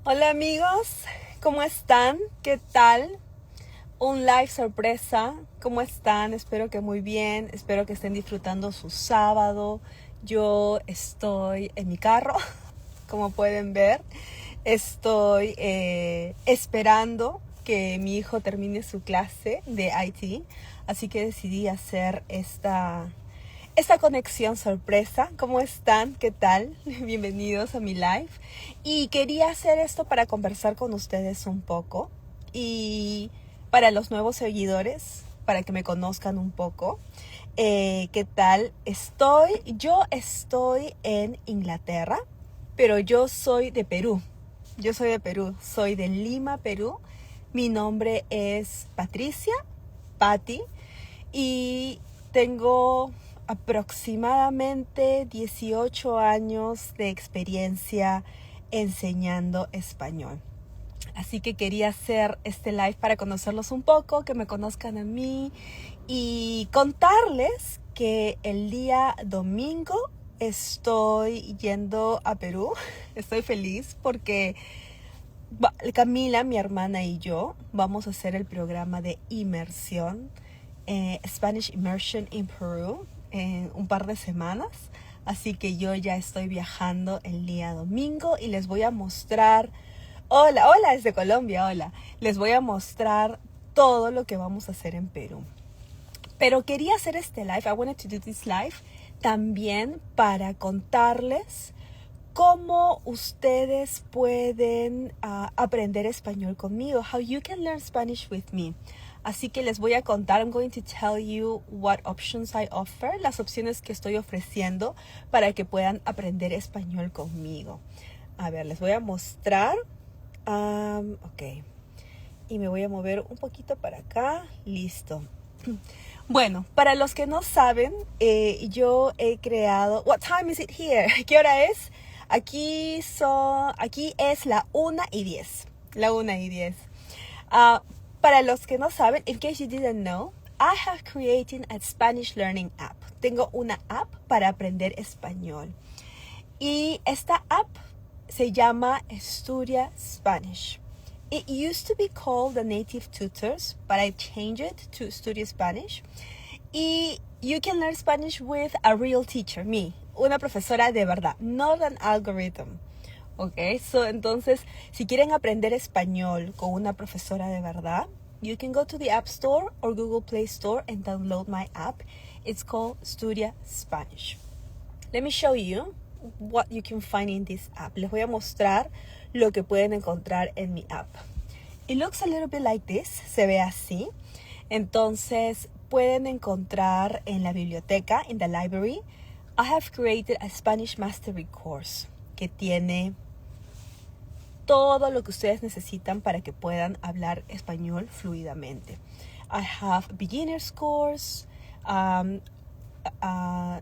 Hola amigos, ¿cómo están? ¿Qué tal? Un live sorpresa, ¿cómo están? Espero que muy bien, espero que estén disfrutando su sábado. Yo estoy en mi carro, como pueden ver. Estoy esperando que mi hijo termine su clase de IT, así que decidí hacer esta conexión sorpresa. ¿Cómo están? ¿Qué tal? Bienvenidos a mi live. Y quería hacer esto para conversar con ustedes un poco. Y para los nuevos seguidores, para que me conozcan un poco. ¿Qué tal? Yo estoy en Inglaterra, pero yo soy de Perú. Soy de Lima, Perú. Mi nombre es Patricia, Patti, y tengo aproximadamente 18 años de experiencia enseñando español. Así que quería hacer este live para conocerlos un poco, que me conozcan a mí y contarles que el día domingo estoy yendo a Perú. Estoy feliz porque Camila, mi hermana y yo vamos a hacer el programa de inmersión, Spanish Immersion in Peru, en un par de semanas. Así que yo ya estoy viajando el día domingo y les voy a mostrar, hola desde Colombia, hola, les voy a mostrar todo lo que vamos a hacer en Perú. Pero quería hacer este live, I wanted to do this live, también para contarles cómo ustedes pueden aprender español conmigo. How you can learn Spanish with me. Así que les voy a contar, I'm going to tell you what options I offer, las opciones que estoy ofreciendo para que puedan aprender español conmigo. A ver, les voy a mostrar. Ok. Y me voy a mover un poquito para acá. Listo. Bueno, para los que no saben, yo he creado... What time is it here? ¿Qué hora es? Aquí es la 1:10. La 1:10. Para los que no saben, in case you didn't know, I have created a Spanish learning app. Tengo una app para aprender español. Y esta app se llama Studia Spanish. It used to be called the Native Tutors, but I changed it to Studia Spanish. Y you can learn Spanish with a real teacher, me, una profesora de verdad, not an algorithm. Okay, so entonces, si quieren aprender español con una profesora de verdad, you can go to the App Store or Google Play Store and download my app. It's called Studia Spanish. Let me show you what you can find in this app. Les voy a mostrar lo que pueden encontrar en mi app. It looks a little bit like this. Se ve así. Entonces, pueden encontrar en la biblioteca, in the library, I have created a Spanish Mastery Course que tiene todo lo que ustedes necesitan para que puedan hablar español fluidamente. I have beginner's course,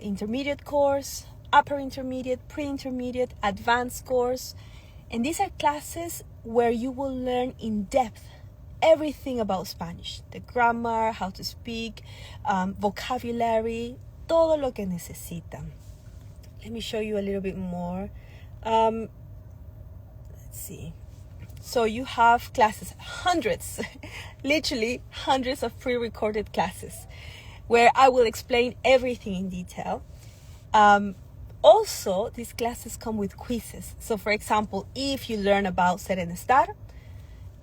intermediate course, upper intermediate, pre-intermediate, advanced course. And these are classes where you will learn in depth everything about Spanish. The grammar, how to speak, vocabulary, todo lo que necesitan. Let me show you a little bit more. Let's see. So you have classes, hundreds, literally hundreds of pre-recorded classes where I will explain everything in detail. Also, these classes come with quizzes. So for example, if you learn about ser and estar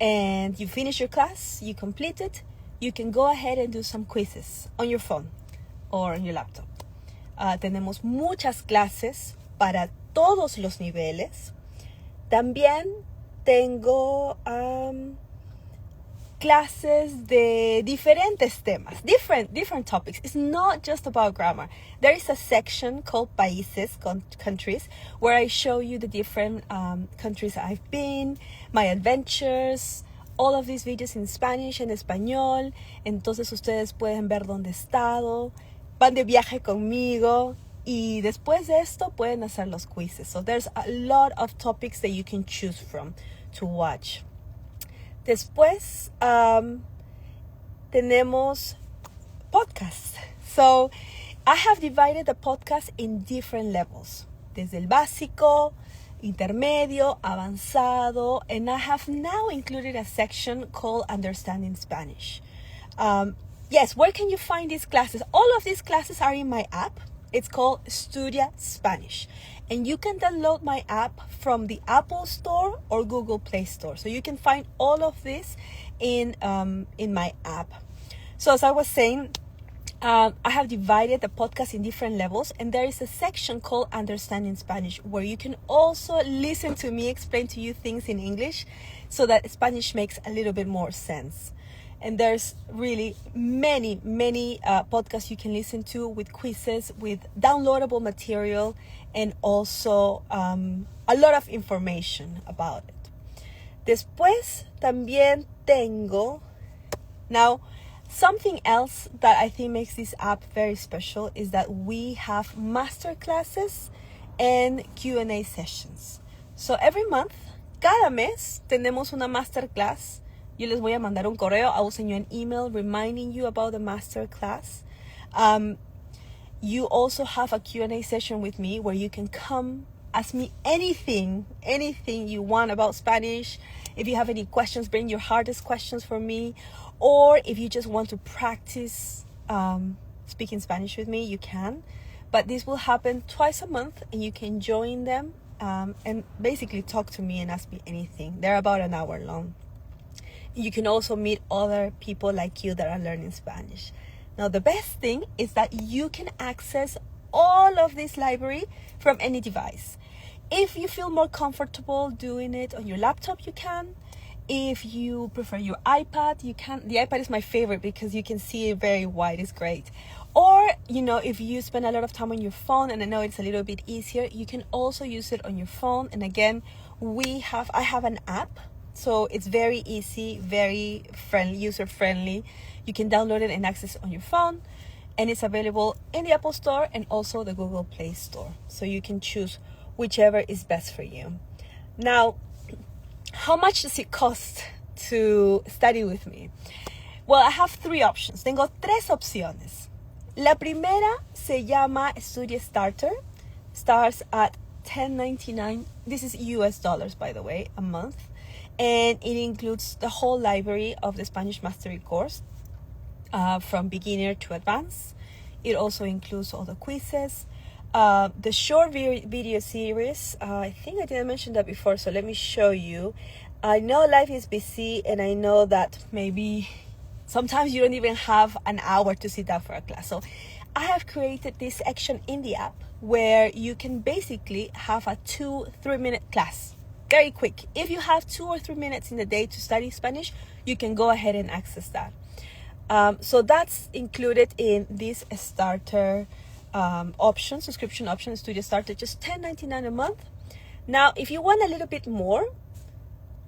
and you finish your class, you complete it, you can go ahead and do some quizzes on your phone or on your laptop. Tenemos muchas clases para todos los niveles. También tengo clases de diferentes temas, different topics. It's not just about grammar. There is a section called Países, countries, where I show you the different countries I've been, my adventures, all of these videos in Spanish and español. Entonces ustedes pueden ver dónde he estado, van de viaje conmigo. Y después de esto pueden hacer los quizzes. So there's a lot of topics that you can choose from to watch. Después tenemos podcasts. So I have divided the podcast in different levels. Desde el básico, intermedio, avanzado, and I have now included a section called Understanding Spanish. Yes, where can you find these classes? All of these classes are in my app. It's called Studia Spanish. And you can download my app from the Apple Store or Google Play Store. So you can find all of this in my app. So as I was saying, I have divided the podcast in different levels, and there is a section called Understanding Spanish where you can also listen to me explain to you things in English so that Spanish makes a little bit more sense. And there's really many podcasts you can listen to with quizzes, with downloadable material, and also a lot of information about it. Después también tengo, now, something else that I think makes this app very special is that we have master classes and Q&A sessions. So every month, cada mes, tenemos una master class. Yo les voy a mandar un correo. I will send you an email reminding you about the master class. You also have a Q&A session with me where you can come ask me anything you want about Spanish. If you have any questions, bring your hardest questions for me. Or if you just want to practice speaking Spanish with me, you can. But this will happen twice a month, and you can join them and basically talk to me and ask me anything. They're about an hour long. You can also meet other people like you that are learning Spanish. Now, the best thing is that you can access all of this library from any device. If you feel more comfortable doing it on your laptop, you can. If you prefer your iPad, you can. The iPad is my favorite because you can see it very wide. It's great. Or, if you spend a lot of time on your phone, and I know it's a little bit easier, you can also use it on your phone. And again, I have an app. So it's very easy, very friendly, user-friendly. You can download it and access it on your phone. And it's available in the Apple Store and also the Google Play Store. So you can choose whichever is best for you. Now, how much does it cost to study with me? Well, I have three options. Tengo tres opciones. La primera se llama Studia Starter. Starts at $10.99. This is US dollars, by the way, a month. And it includes the whole library of the Spanish Mastery course from beginner to advanced. It also includes all the quizzes. The short video series, I think I didn't mention that before, so let me show you. I know life is busy, and I know that maybe sometimes you don't even have an hour to sit down for a class. So I have created this section in the app where you can basically have a 2-3 minute class. Very quick. If you have 2 or 3 minutes in the day to study Spanish, you can go ahead and access that. So that's included in this starter subscription option, Studio Starter, just $10.99 a month. Now, if you want a little bit more,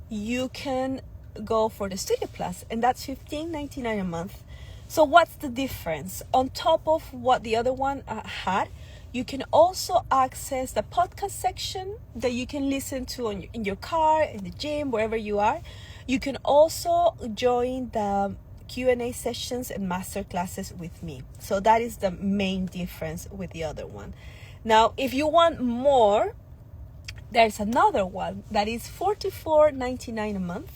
you can go for the Studio Plus, and that's $15.99 a month. So what's the difference? On top of what the other one had, you can also access the podcast section that you can listen to in your car, in the gym, wherever you are. You can also join the Q&A sessions and master classes with me. So that is the main difference with the other one. Now, if you want more, there's another one that is $44.99 a month.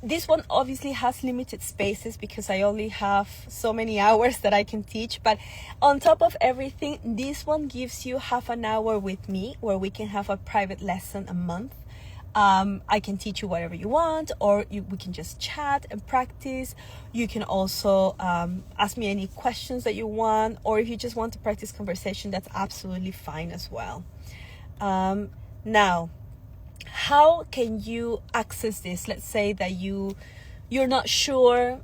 This one obviously has limited spaces because I only have so many hours that I can teach. But on top of everything, this one gives you half an hour with me where we can have a private lesson a month. I can teach you whatever you want, or we can just chat and practice. You can also ask me any questions that you want, or if you just want to practice conversation, that's absolutely fine as well. Now, how can you access this? Let's say that you're not sure,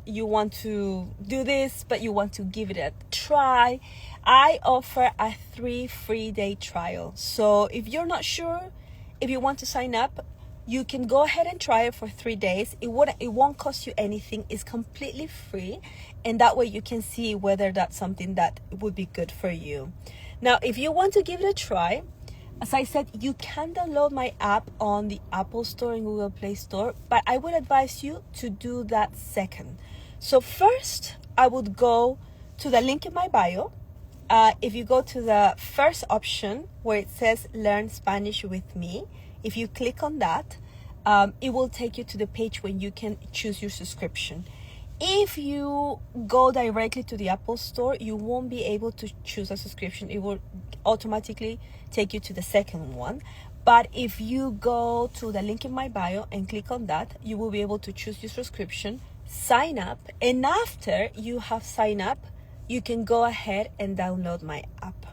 you want to do this, but you want to give it a try. I offer a 3 free day trial. So if you're not sure, if you want to sign up, you can go ahead and try it for 3 days. It won't cost you anything. It's completely free. And that way you can see whether that's something that would be good for you. Now, if you want to give it a try, as I said, you can download my app on the Apple Store and Google Play Store, but I would advise you to do that second. So first, I would go to the link in my bio, if you go to the first option where it says Learn Spanish with Me, if you click on that, it will take you to the page where you can choose your subscription. If you go directly to the Apple Store, you won't be able to choose a subscription. It will automatically take you to the second one. But if you go to the link in my bio and click on that, you will be able to choose your subscription, sign up, and after you have signed up, you can go ahead and download my app.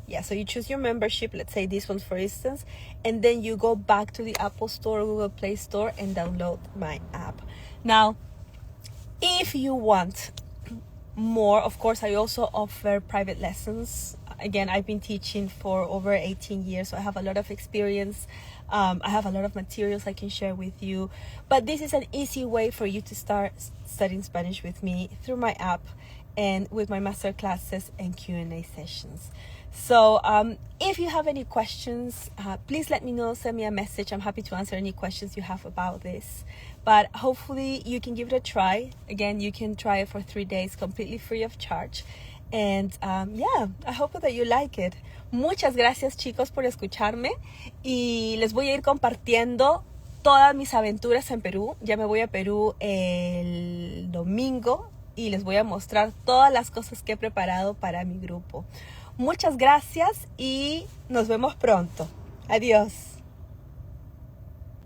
Yeah, so you choose your membership, let's say this one for instance, and then you go back to the Apple Store or Google Play Store and download my app. Now, if you want more, of course, I also offer private lessons. Again, I've been teaching for over 18 years, so I have a lot of experience. I have a lot of materials I can share with you. But this is an easy way for you to start studying Spanish with me through my app and with my master classes and Q&A sessions. So if you have any questions, please let me know, send me a message. I'm happy to answer any questions you have about this. But hopefully you can give it a try. Again, you can try it for 3 days completely free of charge. And yeah, I hope that you like it. Muchas gracias, chicos, por escucharme. Y les voy a ir compartiendo todas mis aventuras en Perú. Ya me voy a Perú el domingo y les voy a mostrar todas las cosas que he preparado para mi grupo. Muchas gracias y nos vemos pronto. Adiós.